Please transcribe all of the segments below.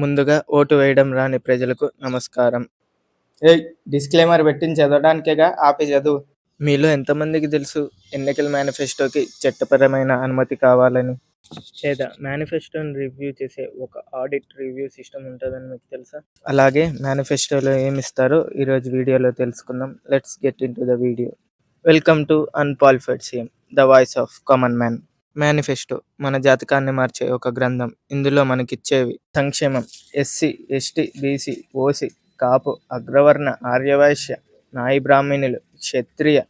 ముందుగా ఓటు వేయడం రాని ప్రజలకు నమస్కారం. ఏయ్! డిస్క్లైమర్ పెట్టింది చదవడానికేగా ఆపి చదువు. మీలో ఎంతమందికి తెలుసు ఎన్నికల మేనిఫెస్టోకి చట్టపరమైన అనుమతి కావాలని? లేదా మేనిఫెస్టోని రివ్యూ చేసే ఒక ఆడిట్ రివ్యూ సిస్టమ్ ఉంటుందని మీకు తెలుసా? అలాగే మేనిఫెస్టోలో ఏమిస్తారో ఈరోజు వీడియోలో తెలుసుకుందాం. Let's get in to the video. Welcome to unqualified CM, the voice of common man. Manifesto మన జాతకాన్ని మార్చే ఒక గ్రంథం. ఇందులో మనకిచ్చేవి సంక్షేమం, ఎస్సీ, ఎస్టీ, బీసీ, ఓసీ, కాపు, అగ్రవర్ణ, ఆర్యవైశ్య, నాయి బ్రాహ్మణులు, క్షత్రియ,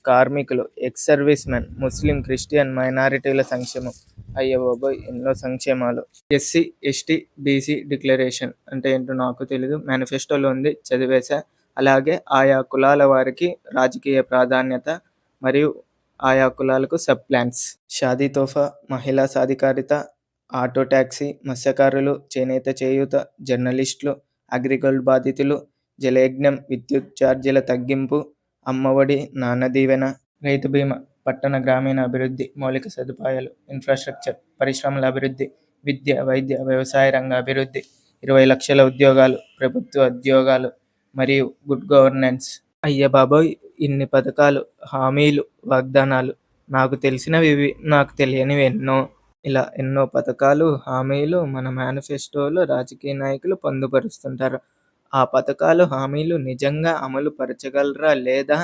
కార్మికులు, ఎక్స్ సర్వీస్ మెన్, ముస్లిం, క్రిస్టియన్, మైనారిటీల సంక్షేమం. అయ్య బాబోయ్, ఎన్నో సంక్షేమాలు. ఎస్సీ, ఎస్టీ, బీసీ డిక్లరేషన్ అంటే ఏంటో నాకు తెలీదు. మేనిఫెస్టోలో ఉంది, చదివేశా. అలాగే ఆయా కులాల వారికి రాజకీయ ప్రాధాన్యత మరియు ఆయా కులాలకు సబ్ ప్లాన్స్. షాదీ తోఫా, మహిళా సాధికారిత, ఆటో ట్యాక్సీ, మత్స్యకారులు, చేనేత చేయూత, జర్నలిస్టులు, అగ్రిగోల్డ్ బాధితులు, జలయజ్ఞం, విద్యుత్ ఛార్జీల తగ్గింపు, అమ్మఒడి, నాన్న దీవెన, రైతు బీమా, పట్టణ గ్రామీణ అభివృద్ధి, మౌలిక సదుపాయాలు, ఇన్ఫ్రాస్ట్రక్చర్, పరిశ్రమల అభివృద్ధి, విద్య, వైద్య, వ్యవసాయ రంగ అభివృద్ధి, 20 లక్షల ఉద్యోగాలు, ప్రభుత్వ ఉద్యోగాలు మరియు గుడ్ గవర్నెన్స్. అయ్య బాబోయ్, ఇన్ని పథకాలు, హామీలు, వాగ్దానాలు. నాకు తెలిసినవి ఇవి, నాకు తెలియనివి ఎన్నో. ఇలా ఎన్నో పథకాలు, హామీలు మన మేనిఫెస్టోలో రాజకీయ నాయకులు పొందుపరుస్తుంటారు. ఆ పథకాలు, హామీలు నిజంగా అమలు పరచగలరా లేదా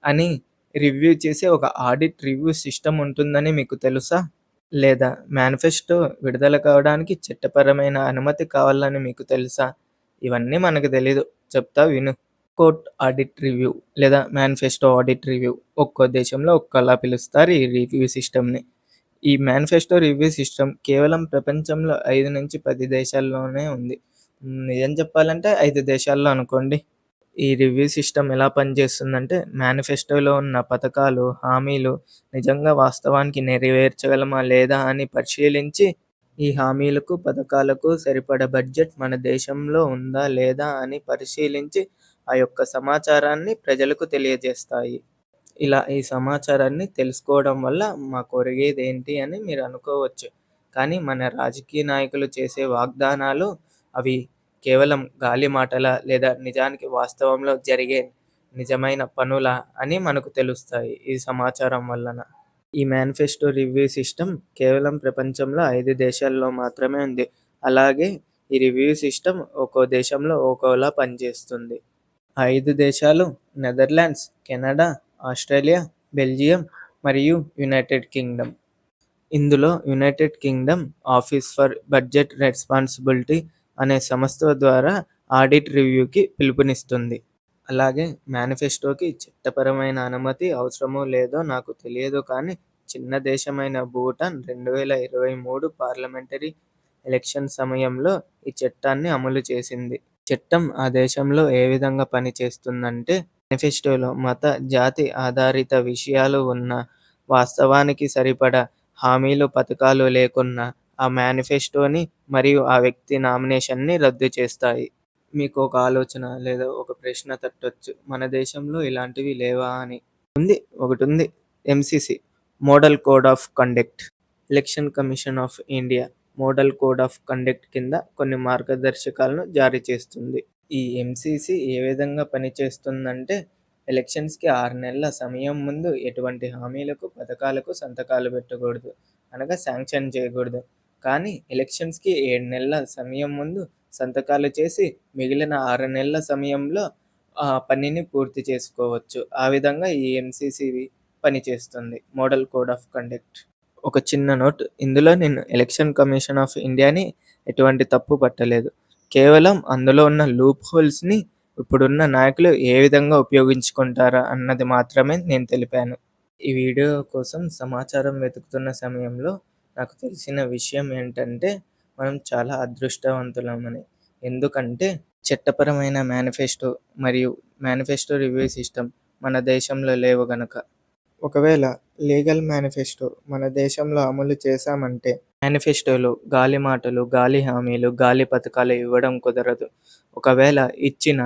అని రివ్యూ చేసే ఒక ఆడిట్ రివ్యూ సిస్టమ్ ఉంటుందని మీకు తెలుసా? లేదా మేనిఫెస్టో విడుదల కావడానికి చట్టపరమైన అనుమతి కావాలని మీకు తెలుసా? ఇవన్నీ మనకు తెలీదు, చెప్తా విను. కోర్ట్ ఆడిట్ రివ్యూ లేదా మేనిఫెస్టో ఆడిట్ రివ్యూ. ఒక్కో దేశంలో ఒక్కోలా పిలుస్తారు ఈ రివ్యూ సిస్టమ్ని. ఈ మేనిఫెస్టో రివ్యూ సిస్టమ్ కేవలం ప్రపంచంలో 5 నుంచి 10 దేశాల్లోనే ఉంది. నిజం చెప్పాలంటే 5 దేశాల్లో అనుకోండి. ఈ రివ్యూ సిస్టమ్ ఎలా పనిచేస్తుందంటే, మేనిఫెస్టోలో ఉన్న పథకాలు, హామీలు నిజంగా వాస్తవానికి నెరవేర్చగలమా లేదా అని పరిశీలించి, ఈ హామీలకు, పథకాలకు సరిపడ బడ్జెట్ మన దేశంలో ఉందా లేదా అని పరిశీలించి ఆ యొక్క సమాచారాన్ని ప్రజలకు తెలియజేస్తాయి. ఇలా ఈ సమాచారాన్ని తెలుసుకోవడం వల్ల మాకు ఒరిగేదేంటి అని మీరు అనుకోవచ్చు. కానీ మన రాజకీయ నాయకులు చేసే వాగ్దానాలు అవి కేవలం గాలి మాటలా లేదా నిజానికి వాస్తవంలో జరిగే నిజమైన పనులా అని మనకు తెలుస్తాయి ఈ సమాచారం వలన. ఈ మేనిఫెస్టో రివ్యూ సిస్టమ్ కేవలం ప్రపంచంలో 5 దేశాల్లో మాత్రమే ఉంది. అలాగే ఈ రివ్యూ సిస్టమ్ ఒక్కో దేశంలో ఒక్కోలా పనిచేస్తుంది. 5 దేశాలు నెదర్లాండ్స్, కెనడా, ఆస్ట్రేలియా, బెల్జియం మరియు యునైటెడ్ కింగ్డమ్. ఇందులో United Kingdom office for budget responsibility అనే సంస్థ ద్వారా ఆడిట్ రివ్యూకి పిలుపునిస్తుంది. అలాగే మేనిఫెస్టోకి చట్టపరమైన అనుమతి అవసరమో లేదో నాకు తెలియదు, కానీ చిన్న దేశమైన భూటాన్ 2023 పార్లమెంటరీ ఎలక్షన్ సమయంలో ఈ చట్టాన్ని అమలు చేసింది. చట్టం ఆ దేశంలో ఏ విధంగా పనిచేస్తుందంటే, మేనిఫెస్టోలో మత, జాతి ఆధారిత విషయాలు ఉన్న వాస్తవానికి సరిపడా హామీలు, పథకాలు లేకున్నా ఆ మేనిఫెస్టోని మరియు ఆ వ్యక్తి నామినేషన్ని రద్దు చేస్తాయి. మీకు ఒక ఆలోచన లేదా ఒక ప్రశ్న తట్టొచ్చు, మన దేశంలో ఇలాంటివి లేవా అని. ఒకటుంది. MCC, model code of conduct. Election commission of India model code of conduct కింద కొన్ని మార్గదర్శకాలను జారీ చేస్తుంది. ఈ ఎంసీసీ ఏ విధంగా పనిచేస్తుందంటే, ఎలక్షన్స్కి 6 నెలల సమయం ముందు ఎటువంటి హామీలకు, పథకాలకు సంతకాలు పెట్టకూడదు, అనగా శాంక్షన్ చేయకూడదు. కానీ ఎలక్షన్స్కి 7 నెలల సమయం ముందు సంతకాలు చేసి మిగిలిన 6 నెలల సమయంలో ఆ పనిని పూర్తి చేసుకోవచ్చు. ఆ విధంగా ఈ ఎంసీసీ పనిచేస్తుంది, మోడల్ కోడ్ ఆఫ్ కండక్ట్. ఒక చిన్న నోట్, ఇందులో నేను ఎలక్షన్ కమిషన్ ఆఫ్ ఇండియాని ఎటువంటి తప్పు పట్టలేదు. కేవలం అందులో ఉన్న లూప్ హోల్స్ని ఇప్పుడున్న నాయకులు ఏ విధంగా ఉపయోగించుకుంటారా అన్నది మాత్రమే నేను తెలిపాను. ఈ వీడియో కోసం సమాచారం వెతుకుతున్న సమయంలో నాకు తెలిసిన విషయం ఏంటంటే, మనం చాలా అదృష్టవంతులమని. ఎందుకంటే చట్టపరమైన మేనిఫెస్టో మరియు మేనిఫెస్టో రివ్యూ సిస్టమ్ మన దేశంలో లేవు గనక. ఒకవేళ లీగల్ మేనిఫెస్టో మన దేశంలో అమలు చేశామంటే, మేనిఫెస్టోలో గాలి మాటలు, గాలి హామీలు, గాలి పథకాలు ఇవ్వడం కుదరదు. ఒకవేళ ఇచ్చిన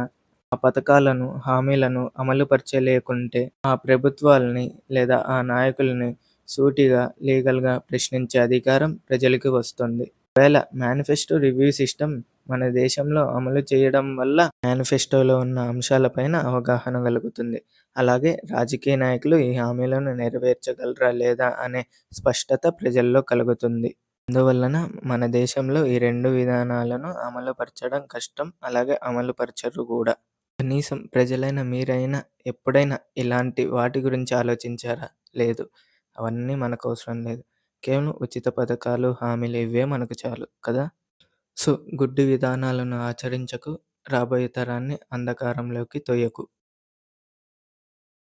ఆ పథకాలను, హామీలను అమలుపరచలేకుంటే ఆ ప్రభుత్వాలని లేదా ఆ నాయకులని సూటిగా లీగల్గా ప్రశ్నించే అధికారం ప్రజలకు వస్తుంది. ఒకవేళ మేనిఫెస్టో రివ్యూ సిస్టమ్ మన దేశంలో అమలు చేయడం వల్ల మేనిఫెస్టోలో ఉన్న అంశాలపైన అవగాహన కలుగుతుంది. అలాగే రాజకీయ నాయకులు ఈ హామీలను నెరవేర్చగలరా లేదా అనే స్పష్టత ప్రజల్లో కలుగుతుంది. అందువలన మన దేశంలో ఈ 2 విధానాలను అమలుపరచడం కష్టం. అలాగే అమలుపరచరు గూడా. కనీసం ప్రజలైన మీరైనా ఎప్పుడైనా ఇలాంటి వాటి గురించి ఆలోచించారా? లేదు. అవన్నీ మనకవసరం లేదు. కేవలం ఉచిత పథకాలు, హామీలు ఇవే మనకు చాలు కదా! సో, గుడ్డి విధానాలను ఆచరించకు. రాబోయే తరాన్ని అంధకారంలోకి తొయ్యకు.